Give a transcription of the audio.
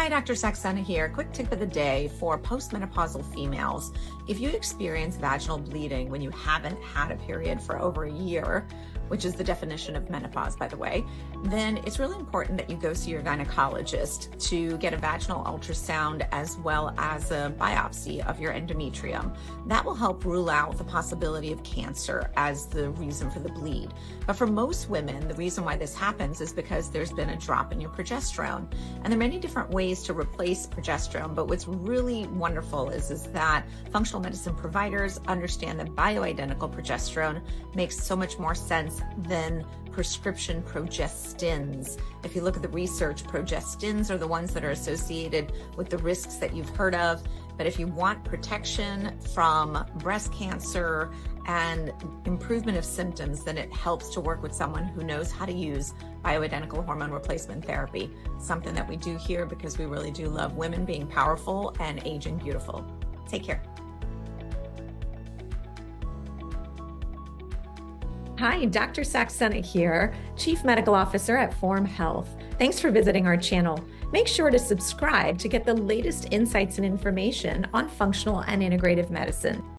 Hi, Dr. Saxena here. Quick tip of the day for postmenopausal females. If you experience vaginal bleeding when you haven't had a period for over a year, which is the definition of menopause, by the way, then it's really important that you go see your gynecologist to get a vaginal ultrasound as well as a biopsy of your endometrium. That will help rule out the possibility of cancer as the reason for the bleed. But for most women, the reason why this happens is because there's been a drop in your progesterone. And there are many different ways to replace progesterone, but what's really wonderful is that functional medicine providers understand that bioidentical progesterone makes so much more sense than prescription progestins. If you look at the research, progestins are the ones that are associated with the risks that you've heard of. But if you want protection from breast cancer and improvement of symptoms, then it helps to work with someone who knows how to use bioidentical hormone replacement therapy. Something that we do here because we really do love women being powerful and aging beautiful. Take care. Hi, Dr. Saxena here, Chief Medical Officer at Form Health. Thanks for visiting our channel. Make sure to subscribe to get the latest insights and information on functional and integrative medicine.